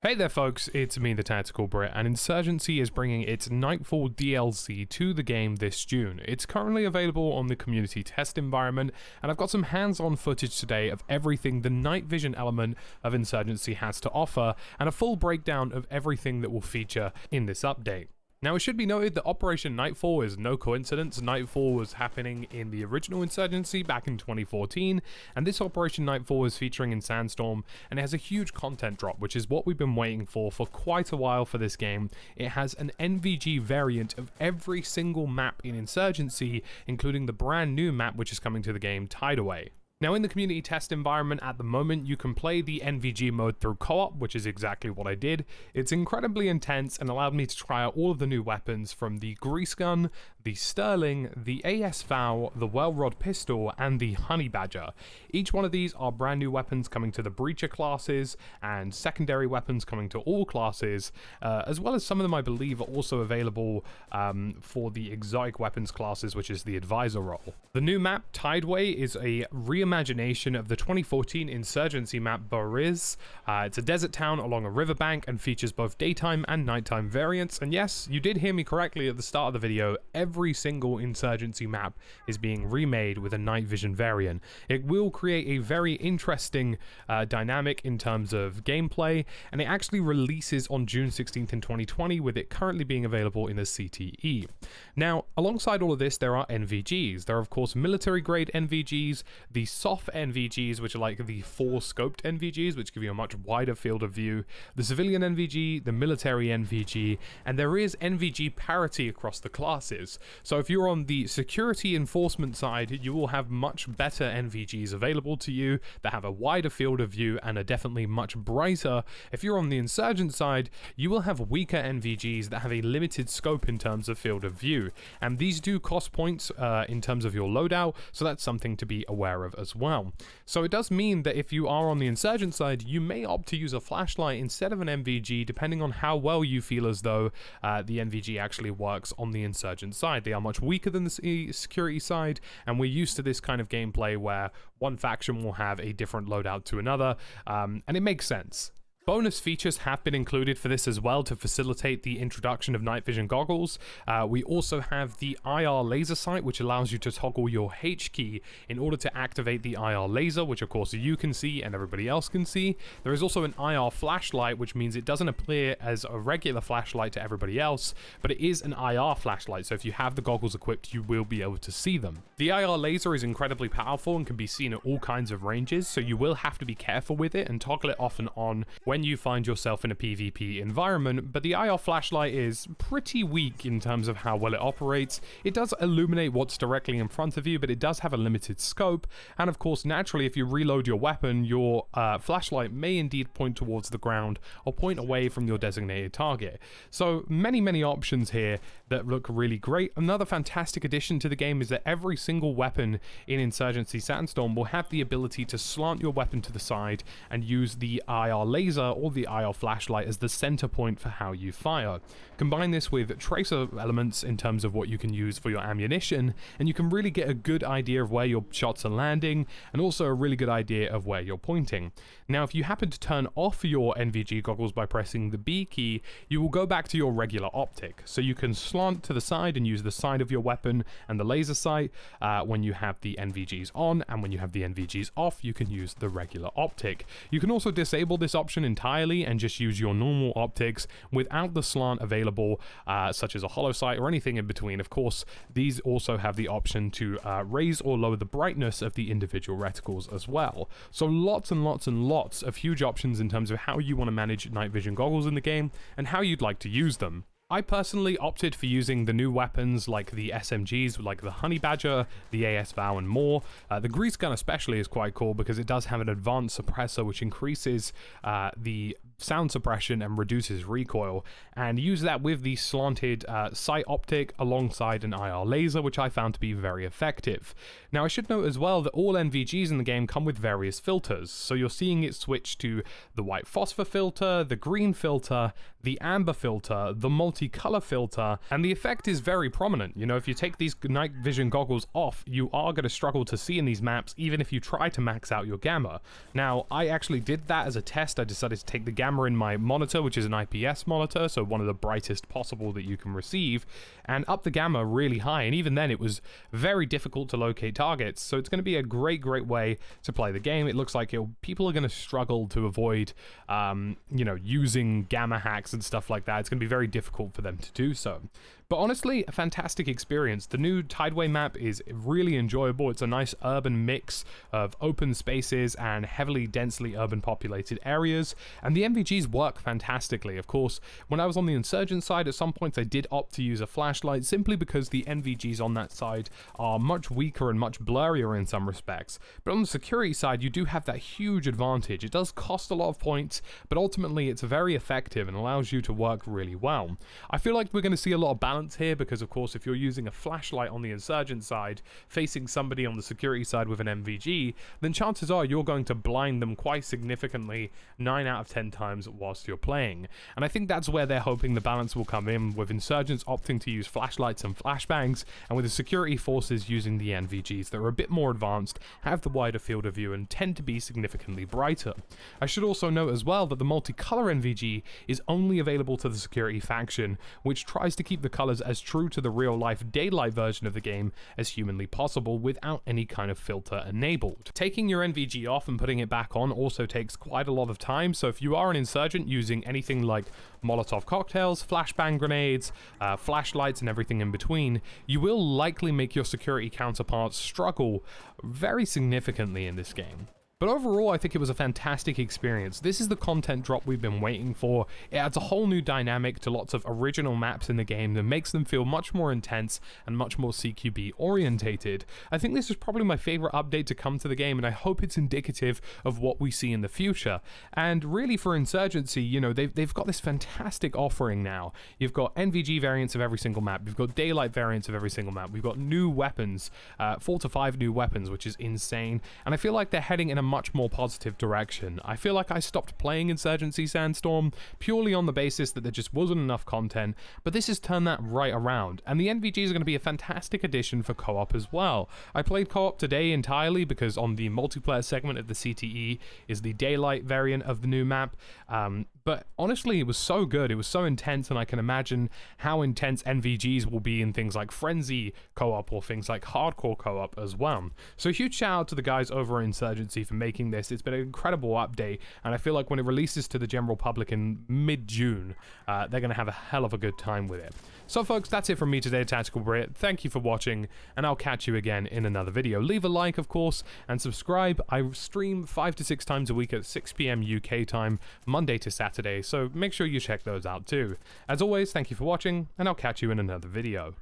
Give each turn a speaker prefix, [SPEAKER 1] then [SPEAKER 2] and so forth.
[SPEAKER 1] Hey there folks, it's me TheTacticalBrit, and Insurgency is bringing its Nightfall DLC to the game this June. It's currently available on the community test environment, and I've got some hands-on footage today of everything the night vision element of Insurgency has to offer, and a full breakdown of everything that will feature in this update. Now, it should be noted that Operation Nightfall is no coincidence. Nightfall was happening in the original Insurgency back in 2014, and this Operation Nightfall is featuring in Sandstorm, and it has a huge content drop, which is what we've been waiting for quite a while for this game. It has an NVG variant of every single map in Insurgency, including the brand new map which is coming to the game, Tideaway. Now, in the community test environment at the moment, you can play the NVG mode through co-op, which is exactly what I did. It's incredibly intense and allowed me to try out all of the new weapons from the Grease Gun, the Sterling, the AS-FAL, the Well Rod Pistol, and the Honey Badger. Each one of these are brand new weapons coming to the Breacher classes, and secondary weapons coming to all classes, as well as some of them I believe are also available for the exotic weapons classes, which is the Advisor role. The new map, Tideaway, is a reimagination of the 2014 Insurgency map Bariz. It's a desert town along a riverbank and features both daytime and nighttime variants. And yes, you did hear me correctly at the start of the video. Every single Insurgency map is being remade with a night vision variant. It will create a very interesting dynamic in terms of gameplay, and it actually releases on June 16th in 2020, with it currently being available in the CTE. Now, alongside all of this, there are NVGs. There are, of course, military-grade NVGs, the soft NVGs, which are like the 4-scoped NVGs, which give you a much wider field of view, the civilian NVG, the military NVG, and there is NVG parity across the classes. So if you're on the security enforcement side, you will have much better NVGs available to you that have a wider field of view and are definitely much brighter. If you're on the insurgent side, you will have weaker NVGs that have a limited scope in terms of field of view, and these do cost points in terms of your loadout, so that's something to be aware of as well. So it does mean that if you are on the insurgent side, you may opt to use a flashlight instead of an NVG, depending on how well you feel as though the NVG actually works on the insurgent side. They are much weaker than the security side, and we're used to this kind of gameplay where one faction will have a different loadout to another, and it makes sense. Bonus features have been included for this as well to facilitate the introduction of night vision goggles. We also have the IR laser sight, which allows you to toggle your H key in order to activate the IR laser, which of course you can see and everybody else can see. There is also an IR flashlight, which means it doesn't appear as a regular flashlight to everybody else, but it is an IR flashlight, so if you have the goggles equipped, you will be able to see them. The IR laser is incredibly powerful and can be seen at all kinds of ranges, so you will have to be careful with it and toggle it off and on when you find yourself in a PvP environment, but the IR flashlight is pretty weak in terms of how well it operates. It does illuminate what's directly in front of you, but it does have a limited scope, and of course, naturally, if you reload your weapon, your flashlight may indeed point towards the ground or point away from your designated target. So many options here that look really great. Another fantastic addition to the game is that every single weapon in Insurgency Sandstorm will have the ability to slant your weapon to the side and use the IR laser or the IR flashlight as the center point for how you fire. Combine this with tracer elements in terms of what you can use for your ammunition, and you can really get a good idea of where your shots are landing, and also a really good idea of where you're pointing. Now, if you happen to turn off your NVG goggles by pressing the B key, you will go back to your regular optic. So you can slant to the side and use the side of your weapon and the laser sight when you have the NVGs on, and when you have the NVGs off, you can use the regular optic. You can also disable this option entirely and just use your normal optics without the slant available, such as a hollow sight or anything in between. Of course, these also have the option to raise or lower the brightness of the individual reticles as well. So lots and lots of huge options in terms of how you want to manage night vision goggles in the game and how you'd like to use them. I personally opted for using the new weapons like the SMGs, like the Honey Badger, the AS-FAL, and more. The Grease Gun especially is quite cool because it does have an advanced suppressor which increases the sound suppression and reduces recoil, and use that with the slanted sight optic alongside an IR laser, which I found to be very effective. Now, I should note as well that all NVGs in the game come with various filters, so you're seeing it switch to the white phosphor filter, the green filter, the amber filter, the multicolor filter, and the effect is very prominent. You know, if you take these night vision goggles off, you are going to struggle to see in these maps, even if you try to max out your gamma. Now, I actually did that as a test. I decided to take the gamma camera in my monitor, which is an IPS monitor, so one of the brightest possible that you can receive, and up the gamma really high, and even then it was very difficult to locate targets. So it's going to be a great way to play the game. It looks like people are going to struggle to avoid you know, using gamma hacks and stuff like that. It's going to be very difficult for them to do so. But honestly, a fantastic experience. The new Tideway map is really enjoyable. It's a nice urban mix of open spaces and heavily densely urban populated areas, and the NVGs work fantastically. Of course, when I was on the Insurgent side, at some points I did opt to use a flashlight simply because the NVGs on that side are much weaker and much blurrier in some respects. But on the security side, you do have that huge advantage. It does cost a lot of points, but ultimately it's very effective and allows you to work really well. I feel like we're going to see a lot of balance here because, of course, if you're using a flashlight on the Insurgent side facing somebody on the security side with an NVG, then chances are you're going to blind them quite significantly 9 out of 10 times whilst you're playing. And I think that's where they're hoping the balance will come in, with Insurgents opting to use flashlights and flashbangs, and with the security forces using the NVGs that are a bit more advanced, have the wider field of view, and tend to be significantly brighter. I should also note as well that the multicolor NVG is only available to the security faction, which tries to keep the colors as true to the real-life daylight version of the game as humanly possible without any kind of filter enabled. Taking your NVG off and putting it back on also takes quite a lot of time, so if you are an Insurgent using anything like Molotov cocktails, flashbang grenades, flashlights and everything in between, you will likely make your security counterparts struggle very significantly in this game. But overall, I think it was a fantastic experience. This is the content drop we've been waiting for. It adds a whole new dynamic to lots of original maps in the game that makes them feel much more intense and much more CQB orientated. I think this is probably my favorite update to come to the game, and I hope it's indicative of what we see in the future. And really for Insurgency, you know, they've got this fantastic offering now. You've got NVG variants of every single map. You've got daylight variants of every single map. We've got new weapons, 4 to 5 new weapons, which is insane. And I feel like they're heading in a much more positive direction. I feel like I stopped playing Insurgency Sandstorm purely on the basis that there just wasn't enough content, but this has turned that right around, and the NVGs are going to be a fantastic addition for co-op as well. I played co-op today entirely because on the multiplayer segment of the CTE is the daylight variant of the new map, but honestly it was so good, it was so intense, and I can imagine how intense NVGs will be in things like Frenzy co-op or things like hardcore co-op as well. So huge shout out to the guys over at Insurgency for making this. It's been an incredible update, and I feel like when it releases to the general public in mid-June, they're going to have a hell of a good time with it. So folks, that's it from me today, TheTacticalBrit. Thank you for watching, and I'll catch you again in another video. Leave a like, of course, and subscribe. I stream 5 to 6 times a week at 6 PM UK time, Monday to Saturday, so make sure you check those out too. As always, thank you for watching, and I'll catch you in another video.